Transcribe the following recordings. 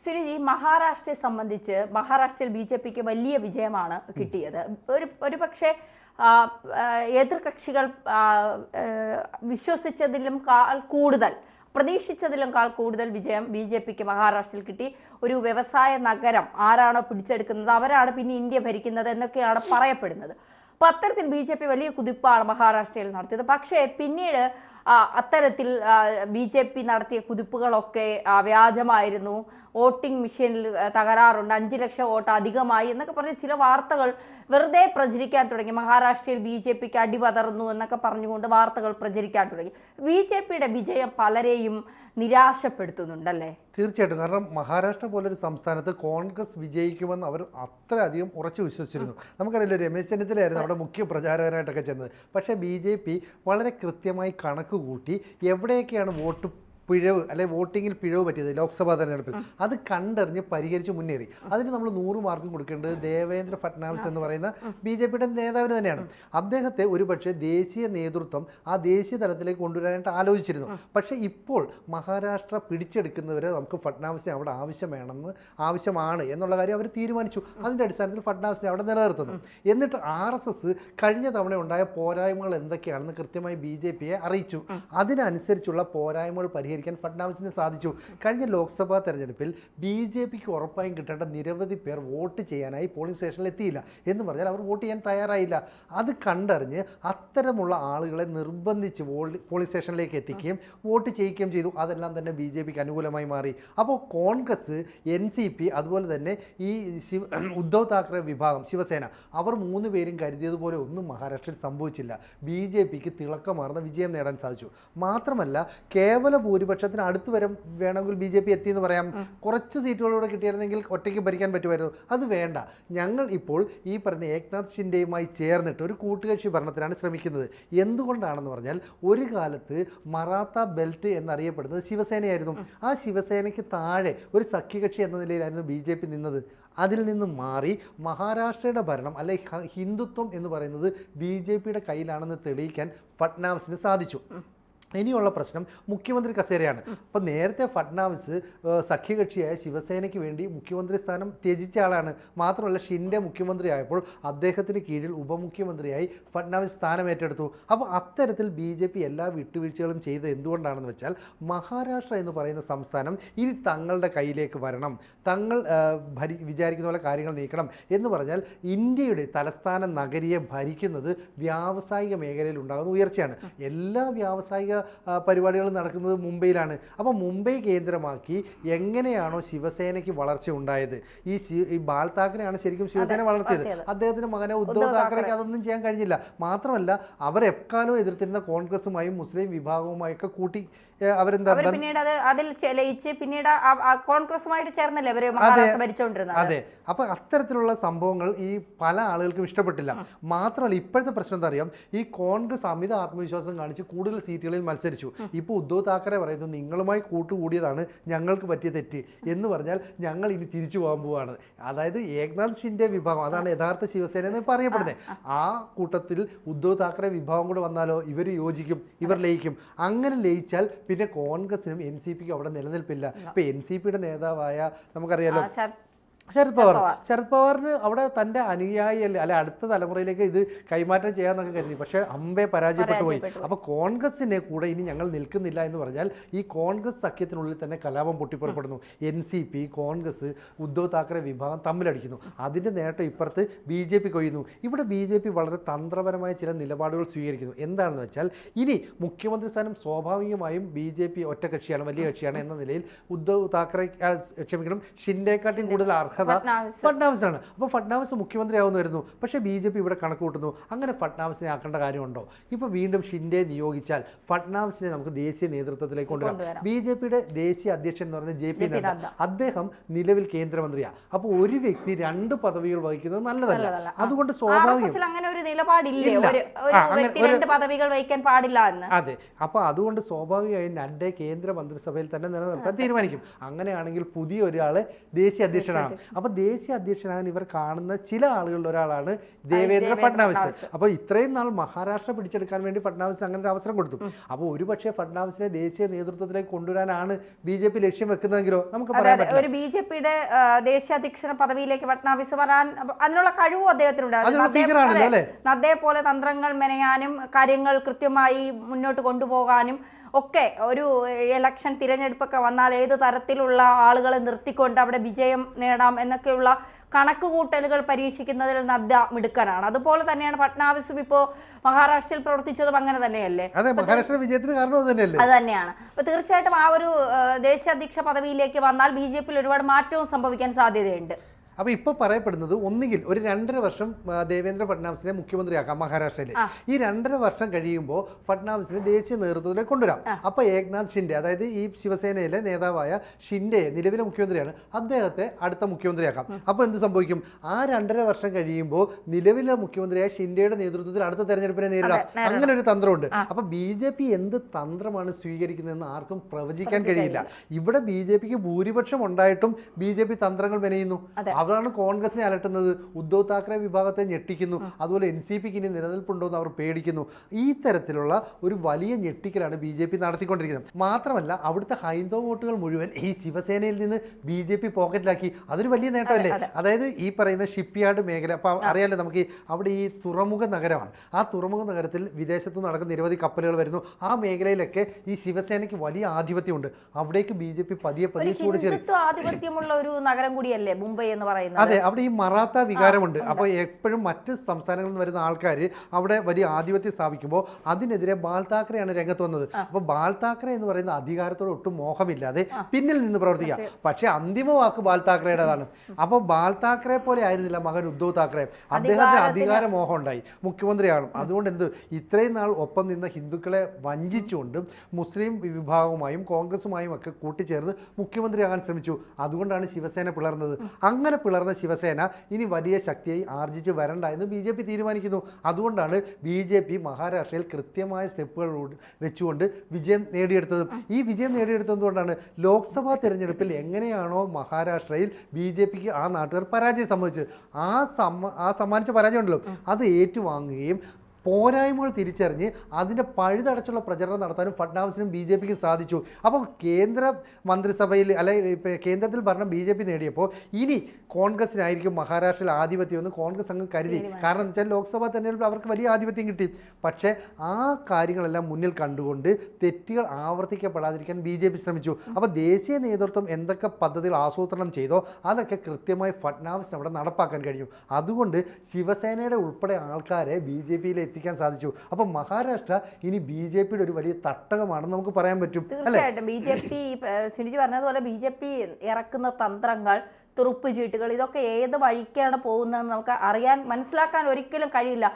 സുനിജി, മഹാരാഷ്ട്രയെ സംബന്ധിച്ച് മഹാരാഷ്ട്രയിൽ BJPക്ക് വലിയ വിജയമാണ് കിട്ടിയത്. ഒരു പക്ഷേ എതിർകക്ഷികൾ വിശ്വസിച്ചതിലും കൂടുതൽ, പ്രതീക്ഷിച്ചതിലും കൂടുതൽ വിജയം BJPക്ക് മഹാരാഷ്ട്രയിൽ കിട്ടി. ഒരു വ്യവസായ നഗരം ആരാണോ പിടിച്ചെടുക്കുന്നത് അവരാണ് പിന്നെ ഇന്ത്യ ഭരിക്കുന്നത് എന്നൊക്കെയാണ് പറയപ്പെടുന്നത്. അപ്പോൾ അത്തരത്തിൽ BJP വലിയ കുതിപ്പാണ് മഹാരാഷ്ട്രയിൽ നടത്തിയത്. പക്ഷേ പിന്നീട് അത്തരത്തിൽ BJP നടത്തിയ കുതിപ്പുകളൊക്കെ വ്യാജമായിരുന്നു, വോട്ടിംഗ് മെഷീനിൽ തകരാറുണ്ട്, 5 ലക്ഷം വോട്ട് അധികമായി എന്നൊക്കെ പറഞ്ഞ് ചില വാർത്തകൾ വെറുതെ പ്രചരിക്കാൻ തുടങ്ങി. മഹാരാഷ്ട്രയിൽ BJPക്ക് അടിപതർന്നു എന്നൊക്കെ പറഞ്ഞുകൊണ്ട് വാർത്തകൾ പ്രചരിക്കാൻ തുടങ്ങി. BJPയുടെ വിജയം പലരെയും നിരാശപ്പെടുത്തുന്നുണ്ടല്ലേ? തീർച്ചയായിട്ടും. കാരണം മഹാരാഷ്ട്ര പോലൊരു സംസ്ഥാനത്ത് കോൺഗ്രസ് വിജയിക്കുമെന്ന് അവർ അത്രയധികം ഉറച്ചു വിശ്വസിച്ചിരുന്നു. നമുക്കറിയില്ല, രമേശ് ചെന്നിത്തലയായിരുന്നു അവിടെ മുഖ്യ പ്രചാരകനായിട്ടൊക്കെ ചെന്നത്. പക്ഷേ BJP വളരെ കൃത്യമായി കണക്ക് കൂട്ടി എവിടെയൊക്കെയാണ് വോട്ട് പിഴവ് അല്ലെ വോട്ടിങ്ങിൽ പിഴവ് പറ്റിയത് ലോക്സഭാ തെരഞ്ഞെടുപ്പിൽ അത് കണ്ടറിഞ്ഞ് പരിഹരിച്ച് മുന്നേറി. അതിന് നമ്മൾ 100 മാർക്കും കൊടുക്കേണ്ടത് ദേവേന്ദ്ര ഫട്നാവിസ് എന്ന് പറയുന്ന BJPയുടെ നേതാവിന് തന്നെയാണ്. അദ്ദേഹത്തെ ഒരുപക്ഷെ ദേശീയ നേതൃത്വം ആ ദേശീയ തലത്തിലേക്ക് കൊണ്ടുവരാനായിട്ട് ആലോചിച്ചിരുന്നു. പക്ഷേ ഇപ്പോൾ മഹാരാഷ്ട്ര പിടിച്ചെടുക്കുന്നവരെ നമുക്ക് ഫട്നാവിസിനെ അവിടെ ആവശ്യമാണ് എന്നുള്ള കാര്യം അവർ തീരുമാനിച്ചു. അതിൻ്റെ അടിസ്ഥാനത്തിൽ ഫട്നാവിസിനെ അവിടെ നിലനിർത്തുന്നു. എന്നിട്ട് RSS കഴിഞ്ഞ തവണ ഉണ്ടായ പോരായ്മകൾ എന്തൊക്കെയാണെന്ന് കൃത്യമായി BJPയെ അറിയിച്ചു. അതിനനുസരിച്ചുള്ള പോരായ്മകൾ പരിഹരിക്കാൻ ഫട്നാവിസിന് സാധിച്ചു. കഴിഞ്ഞ ലോക്സഭാ തെരഞ്ഞെടുപ്പിൽ BJPക്ക് ഉറപ്പായും കിട്ടേണ്ട നിരവധി പേർ വോട്ട് ചെയ്യാനായി പോളിംഗ് സ്റ്റേഷനിൽ എത്തിയില്ല. എന്ന് പറഞ്ഞാൽ അവർ വോട്ട് ചെയ്യാൻ തയ്യാറായില്ല. അത് കണ്ടറിഞ്ഞ് അത്തരമുള്ള ആളുകളെ നിർബന്ധിച്ച് പോളിംഗ് സ്റ്റേഷനിലേക്ക് എത്തിക്കുകയും വോട്ട് ചെയ്യിക്കുകയും ചെയ്തു. അതെല്ലാം തന്നെ BJPക്ക് അനുകൂലമായി മാറി. അപ്പോൾ കോൺഗ്രസ്, NCP, അതുപോലെ തന്നെ ഈ ഉദ്ധവ് താക്കറെ വിഭാഗം ശിവസേന, അവർ 3 പേരും കരുതിയതുപോലെ ഒന്നും മഹാരാഷ്ട്രയിൽ സംഭവിച്ചില്ല. BJPക്ക് തിളക്കമാർന്ന വിജയം നേടാൻ സാധിച്ചു. മാത്രമല്ല, കേവല ഭൂരിപക്ഷത്തിന് അടുത്ത് വരെ വേണമെങ്കിൽ BJP എത്തിയെന്ന് പറയാം. കുറച്ച് സീറ്റുകളൂടെ കിട്ടിയിരുന്നെങ്കിൽ ഒറ്റയ്ക്ക് ഭരിക്കാൻ പറ്റുമായിരുന്നു. അത് വേണ്ട. ഞങ്ങൾ ഇപ്പോൾ ഈ പറഞ്ഞ ഏക്നാഥ് ഷിൻഡെയുമായി ചേർന്നിട്ട് ഒരു കൂട്ടുകക്ഷി ഭരണത്തിനാണ് ശ്രമിക്കുന്നത്. എന്തുകൊണ്ടാണെന്ന് പറഞ്ഞാൽ, ഒരു കാലത്ത് മറാത്ത ബെൽറ്റ് എന്നറിയപ്പെടുന്നത് ശിവസേനയായിരുന്നു. ആ ശിവസേനയ്ക്ക് താഴെ ഒരു സഖ്യകക്ഷി എന്ന നിലയിലായിരുന്നു BJP നിന്നത്. അതിൽ നിന്ന് മാറി മഹാരാഷ്ട്രയുടെ ഭരണം അല്ലെ ഹിന്ദുത്വം എന്ന് പറയുന്നത് BJPയുടെ കയ്യിലാണെന്ന് തെളിയിക്കാൻ ഫട്നാവിസിന് സാധിച്ചു. ഇനിയുള്ള പ്രശ്നം മുഖ്യമന്ത്രി കസേരയാണ്. അപ്പോൾ നേരത്തെ ഫട്നാവിസ് സഖ്യകക്ഷിയായ ശിവസേനയ്ക്ക് വേണ്ടി മുഖ്യമന്ത്രി സ്ഥാനം ത്യജിച്ച ആളാണ്. മാത്രമല്ല, ഷിൻഡെ മുഖ്യമന്ത്രിയായപ്പോൾ അദ്ദേഹത്തിന് കീഴിൽ ഉപമുഖ്യമന്ത്രിയായി ഫട്നാവിസ് സ്ഥാനം ഏറ്റെടുത്തു. അപ്പോൾ അത്തരത്തിൽ BJP എല്ലാ വിട്ടുവീഴ്ചകളും ചെയ്തത് എന്തുകൊണ്ടാണെന്ന് വെച്ചാൽ, മഹാരാഷ്ട്ര എന്ന് പറയുന്ന സംസ്ഥാനം ഇനി തങ്ങളുടെ കയ്യിലേക്ക് വരണം, തങ്ങൾ വിചാരിക്കുന്ന പോലെ കാര്യങ്ങൾ നീക്കണം എന്ന് പറഞ്ഞാൽ ഇന്ത്യയുടെ തലസ്ഥാന നഗരിയെ ഭരിക്കുന്നത് വ്യാവസായിക മേഖലയിൽ ഉണ്ടാകുന്ന ഉയർച്ചയാണ്. എല്ലാ വ്യാവസായിക പരിപാടികൾ നടക്കുന്നത് മുംബൈയിലാണ്. അപ്പോൾ മുംബൈ കേന്ദ്രമാക്കി എങ്ങനെയാണോ ശിവസേനയ്ക്ക് വളർച്ച ഉണ്ടായത്, ഈ ബാൽ താക്കറെയാണ് ശരിക്കും ശിവസേന വളർത്തിയത്. അദ്ദേഹത്തിൻ്റെ മകനെ ഉദ്ധവ് താക്കറെക്ക് അതൊന്നും ചെയ്യാൻ കഴിഞ്ഞില്ല. മാത്രമല്ല, അവർ എക്കാലവും എതിർത്തിരുന്ന കോൺഗ്രസുമായും മുസ്ലിം വിഭാഗവുമായൊക്കെ കൂട്ടി അവരെന്താ പിന്നീട് അതിൽ ലയിച്ച് പിന്നീട് കോൺഗ്രസുമായിട്ട് ചേർന്നല്ലേ അവര് മഹാരാഷ്ട്ര ഭരിച്ചുകൊണ്ടിരുന്നത്. അതെ. അപ്പോൾ അത്തരത്തിലുള്ള സംഭവങ്ങൾ ഈ പല ആളുകൾക്കും ഇഷ്ടപ്പെട്ടില്ല. മാത്രമല്ല, ഇപ്പോഴത്തെ പ്രശ്നം എന്താ അറിയാം, ഈ കോൺഗ്രസ് അമിത ആത്മവിശ്വാസം കാണിച്ച് കൂടുതൽ സീറ്റുകളിൽ മത്സരിച്ചു. ഇപ്പോൾ ഉദ്ധവ് താക്കറെ പറയുന്നു, നിങ്ങളുമായി കൂട്ടുകൂടിയതാണ് ഞങ്ങൾക്ക് പറ്റിയ തെറ്റ് എന്ന് പറഞ്ഞാൽ ഞങ്ങൾ ഇനി തിരിച്ചു പോകാൻ പോവുകയാണ്. അതായത് ഏക്നാഥ് ഷിൻഡെ വിഭാഗം, അതാണ് യഥാർത്ഥ ശിവസേന എന്ന് പറയപ്പെടുന്നത്. ആ കൂട്ടത്തിൽ ഉദ്ധവ് താക്കറെ വിഭാഗം കൂടെ വന്നാലോ ഇവർ യോജിക്കും, ഇവർ ലയിക്കും. അങ്ങനെ ലയിച്ചാൽ പിന്നെ കോൺഗ്രസിനും NCPക്കും അവിടെ നിലനിൽപ്പില്ല. ഇപ്പൊ NCPയുടെ നേതാവായ നമുക്കറിയാലോ ശരത് പവാറിന് അവിടെ തൻ്റെ അനുയായി അല്ലെ അടുത്ത തലമുറയിലേക്ക് ഇത് കൈമാറ്റം ചെയ്യാമെന്നൊക്കെ കരുതി. പക്ഷേ അമ്പെ പരാജയപ്പെട്ടു പോയി. അപ്പോൾ കോൺഗ്രസിനെ കൂടെ ഇനി ഞങ്ങൾ നിൽക്കുന്നില്ല എന്ന് പറഞ്ഞാൽ ഈ കോൺഗ്രസ് സഖ്യത്തിനുള്ളിൽ തന്നെ കലാപം പൊട്ടിപ്പുറപ്പെടുന്നു. NCP, കോൺഗ്രസ്, ഉദ്ധവ് താക്കറെ വിഭാഗം തമ്മിലടിക്കുന്നു. അതിൻ്റെ നേട്ടം ഇപ്പുറത്ത് BJP കൊയ്യുന്നു. ഇവിടെ BJP വളരെ തന്ത്രപരമായ ചില നിലപാടുകൾ സ്വീകരിക്കുന്നു. എന്താണെന്ന് വെച്ചാൽ, ഇനി മുഖ്യമന്ത്രി സ്ഥാനം സ്വാഭാവികമായും BJP ഒറ്റകക്ഷിയാണ്, വലിയ കക്ഷിയാണ് എന്ന നിലയിൽ ഉദ്ധവ് താക്കറെ ഷിൻഡെക്കാട്ടിയും കൂടുതൽ ഫട്നാവിസാണ്. അപ്പോൾ ഫട്നാവിസ് മുഖ്യമന്ത്രിയാവുന്നു വരുന്നു. പക്ഷേ BJP ഇവിടെ കണക്ക് കൂട്ടുന്നു. അങ്ങനെ ഫട്നാവിസിനെ ആക്കേണ്ട കാര്യമുണ്ടോ? ഇപ്പോൾ വീണ്ടും ഷിൻഡെ നിയോഗിച്ചാൽ ഫട്നാവിസിനെ നമുക്ക് ദേശീയ നേതൃത്വത്തിലേക്ക് കൊണ്ടുവരാം. BJPയുടെ ദേശീയ അധ്യക്ഷൻ എന്ന് പറയുന്നത് JP നഡ്ഡ, അദ്ദേഹം നിലവിൽ കേന്ദ്രമന്ത്രിയാണ്. അപ്പോൾ ഒരു വ്യക്തി 2 പദവികൾ വഹിക്കുന്നത് നല്ലതല്ല. അതുകൊണ്ട് സ്വാഭാവികം അതെ. അപ്പോൾ അതുകൊണ്ട് സ്വാഭാവികമായും നഡ്ഡയെ കേന്ദ്ര മന്ത്രിസഭയിൽ തന്നെ നിലനിർത്താൻ തീരുമാനിക്കും. അങ്ങനെയാണെങ്കിൽ പുതിയ ഒരാളെ ദേശീയ അധ്യക്ഷനാണ്. അപ്പോൾ ദേശീയ അധ്യക്ഷനാകാൻ ഇവർ കാണുന്ന ചില ആളുകളിൽ ഒരാളാണ് ദേവേന്ദ്ര ഫഡ്നാവിസ്. അപ്പോൾ ഇത്രയും നാൾ മഹാരാഷ്ട്ര പിടിച്ചെടുക്കാൻ വേണ്ടി ഫഡ്നാവിസിന് അങ്ങനെ ഒരു അവസരം കൊടുത്തു. അപ്പോൾ ഒരുപക്ഷെ ഫഡ്നാവിസിനെ ദേശീയ നേതൃത്വത്തിലേക്ക് കൊണ്ടുവരാനാണ് BJP ലക്ഷ്യം വെക്കുന്നതെങ്കിലോ നമുക്ക് പറയാൻ പറ്റില്ല. ഒരു BJPയുടെ ദേശീയ അധ്യക്ഷ പദവിയിലേക്ക് ഫഡ്നാവിസ് വരാൻ അതിനുള്ള കഴിവും അദ്ദേഹത്തിനുണ്ട്. അതേപോലെ തന്ത്രങ്ങൾ മെനയാനും കാര്യങ്ങൾ കൃത്യമായി മുന്നോട്ട് കൊണ്ടുപോകാനും ഒക്കെ ഒരു ഇലക്ഷൻ തിരഞ്ഞെടുപ്പൊക്കെ വന്നാൽ ഏത് തരത്തിലുള്ള ആളുകളെ നിർത്തിക്കൊണ്ട് അവിടെ വിജയം നേടാം എന്നൊക്കെയുള്ള കണക്കുകൂട്ടലുകൾ പരീക്ഷിക്കുന്നതിൽ നദ്ദ മിടുക്കനാണ്. അതുപോലെ തന്നെയാണ് ഫഡ്നാവിസും ഇപ്പോൾ മഹാരാഷ്ട്രയിൽ പ്രവർത്തിച്ചതും അങ്ങനെ തന്നെയല്ലേ? അതെ, മഹാരാഷ്ട്ര വിജയത്തിന് കാരണം അത് തന്നെയാണ്. അപ്പൊ തീർച്ചയായിട്ടും ആ ഒരു ദേശീയ അധ്യക്ഷ പദവിയിലേക്ക് വന്നാൽ BJPയിൽ ഒരുപാട് മാറ്റവും സംഭവിക്കാൻ സാധ്യതയുണ്ട്. അപ്പോൾ ഇപ്പോൾ പറയപ്പെടുന്നത് ഒന്നുകിൽ ഒരു 2.5 വർഷം ദേവേന്ദ്ര ഫഡ്നാവിസിനെ മുഖ്യമന്ത്രിയാക്കാം മഹാരാഷ്ട്രയിൽ. ഈ 2.5 വർഷം കഴിയുമ്പോൾ ഫഡ്നാവിസിനെ ദേശീയ നേതൃത്വത്തിലേക്ക് കൊണ്ടുവരാം. അപ്പോൾ ഏക്നാഥ് ഷിൻഡെ, അതായത് ഈ ശിവസേനയിലെ നേതാവായ ഷിൻഡെ, നിലവിലെ മുഖ്യമന്ത്രിയാണ്, അദ്ദേഹത്തെ അടുത്ത മുഖ്യമന്ത്രിയാക്കാം. അപ്പോൾ എന്ത് സംഭവിക്കും? ആ 2.5 വർഷം കഴിയുമ്പോൾ നിലവിലെ മുഖ്യമന്ത്രിയായ ഷിൻഡെയുടെ നേതൃത്വത്തിൽ അടുത്ത തെരഞ്ഞെടുപ്പിനെ നേരിടാം. അങ്ങനെ ഒരു തന്ത്രമുണ്ട്. അപ്പോൾ BJP എന്ത് തന്ത്രമാണ് സ്വീകരിക്കുന്നതെന്ന് ആർക്കും പ്രവചിക്കാൻ കഴിയില്ല. ഇവിടെ BJPക്ക് ഭൂരിപക്ഷം ഉണ്ടായിട്ടും BJP തന്ത്രങ്ങൾ മെനയുന്നു. അതാണ് കോൺഗ്രസിനെ അലട്ടുന്നത്. ഉദ്ധവ് താക്കറെ വിഭാഗത്തെ ഞെട്ടിക്കുന്നു. അതുപോലെ NCPക്ക് ഇനി നിലനിൽപ്പുണ്ടോ എന്ന് അവർ പേടിക്കുന്നു. ഈ തരത്തിലുള്ള ഒരു വലിയ ഞെട്ടിക്കലാണ് BJP നടത്തിക്കൊണ്ടിരിക്കുന്നത്. മാത്രമല്ല അവിടുത്തെ ഹൈന്ദവ വോട്ടുകൾ മുഴുവൻ ഈ ശിവസേനയിൽ നിന്ന് BJP പോക്കറ്റിലാക്കി. അതൊരു വലിയ നേട്ടമല്ലേ? അതായത് ഈ പറയുന്ന ഷിപ്പ് യാർഡ് മേഖല, അപ്പോൾ അറിയാലോ നമുക്ക് അവിടെ ഈ തുറമുഖ നഗരമാണ്. ആ തുറമുഖ നഗരത്തിൽ വിദേശത്തു നടക്കുന്ന നിരവധി കപ്പലുകൾ വരുന്നു. ആ മേഖലയിലൊക്കെ ഈ ശിവസേനയ്ക്ക് വലിയ ആധിപത്യമുണ്ട്. അവിടേക്ക് BJP പതിയെ ചൂട് ചേർക്കും. ആധിപത്യമുള്ള ഒരു നഗരം കൂടിയല്ലേ മുംബൈ എന്ന് പറയുന്നത്? അതെ, അവിടെ ഈ മറാത്ത വികാരമുണ്ട്. അപ്പോൾ എപ്പോഴും മറ്റ് സംസ്ഥാനങ്ങളിൽ നിന്ന് വരുന്ന ആൾക്കാർ അവിടെ വലിയ ആധിപത്യം സ്ഥാപിക്കുമ്പോൾ അതിനെതിരെ ബാൽ താക്കറെയാണ് രംഗത്ത് വന്നത്. അപ്പോൾ ബാൽ താക്കറെ എന്ന് പറയുന്ന അധികാരത്തോട് ഒട്ടും മോഹമില്ലാതെ പിന്നിൽ നിന്ന് പ്രവർത്തിക്കുക. പക്ഷേ അന്തിമ വാക്ക് ബാൽ താക്കറയുടേതാണ്. അപ്പോൾ ബാൽ താക്കറെ പോലെ ആയിരുന്നില്ല മകൻ ഉദ്ധവ് താക്കറെ. അദ്ദേഹത്തിന് അധികാര മോഹം ഉണ്ടായി, മുഖ്യമന്ത്രിയാണ്. അതുകൊണ്ട് ഇത്രയും നാൾ ഒപ്പം നിന്ന ഹിന്ദുക്കളെ വഞ്ചിച്ചുകൊണ്ടും മുസ്ലിം വിഭാഗവുമായും കോൺഗ്രസുമായും ഒക്കെ കൂട്ടിച്ചേർന്ന് മുഖ്യമന്ത്രിയാകാൻ ശ്രമിച്ചു. അതുകൊണ്ടാണ് ശിവസേന പിളർന്നത്. അങ്ങനെ പിളർന്ന ശിവസേന ഇനി വലിയ ശക്തിയായി ആർജിച്ച് വരണ്ട എന്ന് BJP തീരുമാനിക്കുന്നു. അതുകൊണ്ടാണ് BJP മഹാരാഷ്ട്രയിൽ കൃത്യമായ സ്റ്റെപ്പുകൾ വെച്ചുകൊണ്ട് വിജയം നേടിയെടുത്തത്. ഈ വിജയം നേടിയെടുത്തതുകൊണ്ടാണ് ലോക്സഭാ തെരഞ്ഞെടുപ്പിൽ എങ്ങനെയാണോ മഹാരാഷ്ട്രയിൽ BJPക്ക് ആ നാട്ടുകാർ പരാജയം സംഭവിച്ചത്, ആ സമ്മാനിച്ച പരാജയം ഉണ്ടല്ലോ അത് ഏറ്റുവാങ്ങുകയും പോരായ്മകൾ തിരിച്ചറിഞ്ഞ് അതിൻ്റെ പഴുതടച്ചുള്ള പ്രചരണം നടത്താനും ഫഡ്നാവിസിനും BJPക്ക് സാധിച്ചു. അപ്പോൾ കേന്ദ്ര മന്ത്രിസഭയിൽ ഇപ്പോൾ കേന്ദ്രത്തിൽ ഭരണം BJP നേടിയപ്പോൾ ഇനി കോൺഗ്രസിനായിരിക്കും മഹാരാഷ്ട്രയിൽ ആധിപത്യമെന്ന് കോൺഗ്രസ് അങ്ങ് കരുതി. കാരണം എന്ന് വെച്ചാൽ ലോക്സഭാ തെരഞ്ഞെടുപ്പിൽ അവർക്ക് വലിയ ആധിപത്യം കിട്ടി. പക്ഷേ ആ കാര്യങ്ങളെല്ലാം മുന്നിൽ കണ്ടുകൊണ്ട് തെറ്റുകൾ ആവർത്തിക്കപ്പെടാതിരിക്കാൻ BJP ശ്രമിച്ചു. അപ്പോൾ ദേശീയ നേതൃത്വം എന്തൊക്കെ പദ്ധതികൾ ആസൂത്രണം ചെയ്തോ അതൊക്കെ കൃത്യമായി ഫഡ്നാവിസിന് അവിടെ നടപ്പാക്കാൻ കഴിഞ്ഞു. അതുകൊണ്ട് ശിവസേനയുടെ ഉൾപ്പെടെ ആൾക്കാരെ BJPയിൽ എത്തിക്കാൻ സാധിച്ചു. അപ്പൊ മഹാരാഷ്ട്ര ഇനി BJPയുടെ ഒരു വലിയ തട്ടകമാണെന്ന് നമുക്ക് പറയാൻ പറ്റും. തീർച്ചയായിട്ടും BJP സിനിജി പറഞ്ഞതുപോലെ BJP ഇറക്കുന്ന തന്ത്രങ്ങൾ, തുറുപ്പ് ചീട്ടുകൾ, ഇതൊക്കെ ഏത് വഴിക്കാണ് പോകുന്നതെന്ന് നമുക്ക് മനസ്സിലാക്കാൻ ഒരിക്കലും കഴിയില്ല.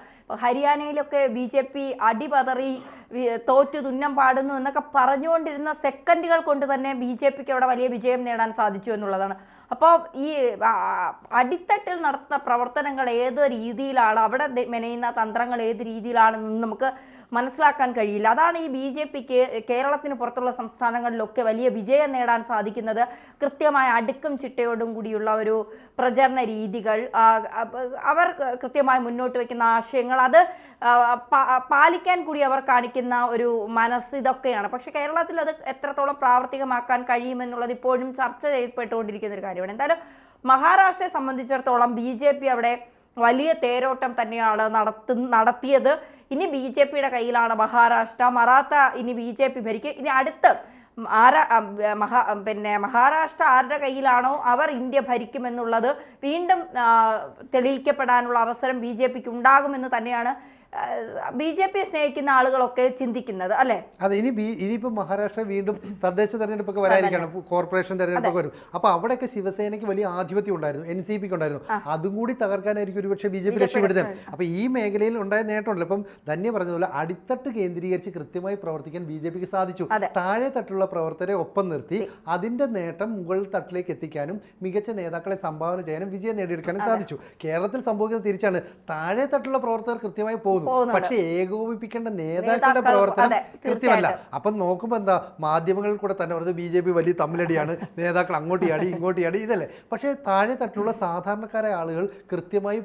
ഹരിയാനയിലൊക്കെ BJP അടിപതറി തോറ്റു തുന്നം പാടുന്നു എന്നൊക്കെ പറഞ്ഞുകൊണ്ടിരുന്ന സെക്കൻഡുകൾ കൊണ്ട് തന്നെ BJPക്ക് അവിടെ വലിയ വിജയം നേടാൻ സാധിച്ചു എന്നുള്ളതാണ്. അപ്പോൾ ഈ അടിത്തട്ടിൽ നടത്തുന്ന പ്രവർത്തനങ്ങൾ ഏത് രീതിയിലാണ്, അവിടെ മെനയുന്ന തന്ത്രങ്ങൾ ഏത് രീതിയിലാണെന്ന് നമുക്ക് മനസ്സിലാക്കാൻ കഴിയില്ല. അതാണ് ഈ BJPക്ക് കേരളത്തിന് പുറത്തുള്ള സംസ്ഥാനങ്ങളിലൊക്കെ വലിയ വിജയം നേടാൻ സാധിക്കുന്നത്. കൃത്യമായ അടുക്കും ചിട്ടയോടും കൂടിയുള്ള ഒരു പ്രചരണ രീതികൾ, അവർ കൃത്യമായി മുന്നോട്ട് വയ്ക്കുന്ന ആശയങ്ങൾ, അത് പാലിക്കാൻ കൂടി അവർ കാണിക്കുന്ന ഒരു മനസ്സ്, ഇതൊക്കെയാണ്. പക്ഷെ കേരളത്തിൽ അത് എത്രത്തോളം പ്രാവർത്തികമാക്കാൻ കഴിയുമെന്നുള്ളത് ഇപ്പോഴും ചർച്ച ചെയ്യപ്പെട്ടുകൊണ്ടിരിക്കുന്ന ഒരു കാര്യമാണ്. എന്തായാലും മഹാരാഷ്ട്രയെ സംബന്ധിച്ചിടത്തോളം BJP അവിടെ വലിയ തേരോട്ടം തന്നെയാണ് നടത്തിയത്. ഇനി BJPയുടെ കയ്യിലാണ് മഹാരാഷ്ട്ര. മറാത്ത ഇനി BJP ഭരിക്കും. ഇനി അടുത്ത് മഹാരാഷ്ട്ര ആരുടെ കയ്യിലാണോ അവർ ഇന്ത്യ ഭരിക്കുമെന്നുള്ളത് വീണ്ടും തെളിയിക്കപ്പെടാനുള്ള അവസരം BJPക്ക് ഉണ്ടാകുമെന്ന് തന്നെയാണ് BJP സ്നേഹിക്കുന്ന ആളുകളൊക്കെ ചിന്തിക്കുന്നത്, അല്ലേ? അതെ, ഇനിയിപ്പോൾ മഹാരാഷ്ട്ര വീണ്ടും തദ്ദേശ തെരഞ്ഞെടുപ്പൊക്കെ വരാനിരിക്കുകയാണ്, കോർപ്പറേഷൻ തെരഞ്ഞെടുപ്പൊക്കെ വരും. അപ്പോൾ അവിടെയൊക്കെ ശിവസേനയ്ക്ക് വലിയ ആധിപത്യം ഉണ്ടായിരുന്നു, NCPക്ക് ഉണ്ടായിരുന്നു. അതും കൂടി തകർക്കാനായിരിക്കും ഒരുപക്ഷെ BJP ലക്ഷ്യമിടുന്നത്. അപ്പോൾ ഈ മേഖലയിൽ ഉണ്ടായ നേട്ടമുണ്ടല്ലോ. ഇപ്പം ധന്യ പറഞ്ഞതുപോലെ അടിത്തട്ട് കേന്ദ്രീകരിച്ച് കൃത്യമായി പ്രവർത്തിക്കാൻ BJPക്ക് സാധിച്ചു. താഴെ തട്ടുള്ള പ്രവർത്തകരെ ഒപ്പം നിർത്തി അതിന്റെ നേട്ടം മുകൾ തട്ടിലേക്ക് എത്തിക്കാനും മികച്ച നേതാക്കളെ സംഭാവന ചെയ്യാനും വിജയം നേടിയെടുക്കാനും സാധിച്ചു. കേരളത്തിൽ സംഭവിക്കുന്നത് തിരിച്ചാണ്. താഴെ തട്ടുള്ള പ്രവർത്തകർ കൃത്യമായി പോകുന്നു, പോകുന്നു. പക്ഷേ ഏകോപിപ്പിക്കേണ്ട നേതാക്കളുടെ പ്രവർത്തനം കൃത്യമല്ല. അപ്പം നോക്കുമ്പോൾ എന്താ, മാധ്യമങ്ങളിൽ കൂടെ തന്നെ പറഞ്ഞത് BJP വലിയ തമ്മിലടിയാണ്, നേതാക്കൾ അങ്ങോട്ട് ചാടി ഇങ്ങോട്ട് ചാടി, ഇതല്ലേ. പക്ഷേ താഴെ തട്ടിലുള്ള സാധാരണക്കാരായ ആളുകൾ കൃത്യമായി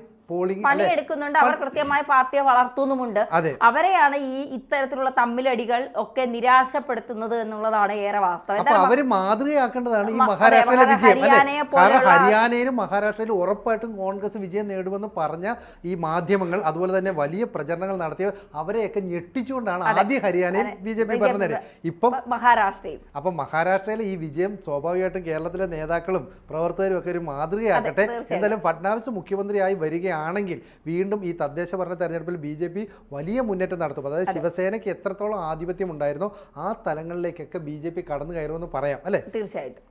പണിയെടുക്കുന്നുണ്ട്, അവർ കൃത്യമായി പാർട്ടിയെ വളർത്തുന്നുമുണ്ട്. അവരെയാണ് ഈ ഇത്തരത്തിലുള്ള തമ്മിലടികൾ ഒക്കെ നിരാശപ്പെടുത്തുന്നത് എന്നുള്ളതാണ് ഏറെ വാസ്തവം. അപ്പൊ അവര് മാതൃകയാക്കേണ്ടതാണ് ഈ മഹാരാഷ്ട്രയിലെ വിജയം, അല്ലെ? കാരണം ഹരിയാനയിലും മഹാരാഷ്ട്രയിലും ഉറപ്പായിട്ടും കോൺഗ്രസ് വിജയം നേടുമെന്ന് പറഞ്ഞ ഈ മാധ്യമങ്ങൾ, അതുപോലെ തന്നെ വലിയ പ്രചരണങ്ങൾ നടത്തിയ അവരെയൊക്കെ ഞെട്ടിച്ചുകൊണ്ടാണ് ആദ്യം ഹരിയാനയിൽ BJP പറഞ്ഞത്. ഇപ്പം മഹാരാഷ്ട്രയിൽ, അപ്പൊ മഹാരാഷ്ട്രയിലെ ഈ വിജയം സ്വാഭാവികമായിട്ടും കേരളത്തിലെ നേതാക്കളും പ്രവർത്തകരും ഒക്കെ ഒരു മാതൃകയാക്കട്ടെ. എന്തായാലും ഫഡ്നാവിസ് മുഖ്യമന്ത്രിയായി വരികയാണെങ്കിൽ വീണ്ടും ഈ തദ്ദേശ ഭരണ തെരഞ്ഞെടുപ്പിൽ BJP വലിയ മുന്നേറ്റം നടത്തും. അതായത് ശിവസേനയ്ക്ക് എത്രത്തോളം ആധിപത്യം ഉണ്ടായിരുന്നോ ആ തലങ്ങളിലേക്കൊക്കെ BJP കടന്നു കയറുമെന്ന് പറയാം, അല്ലെ? തീർച്ചയായിട്ടും.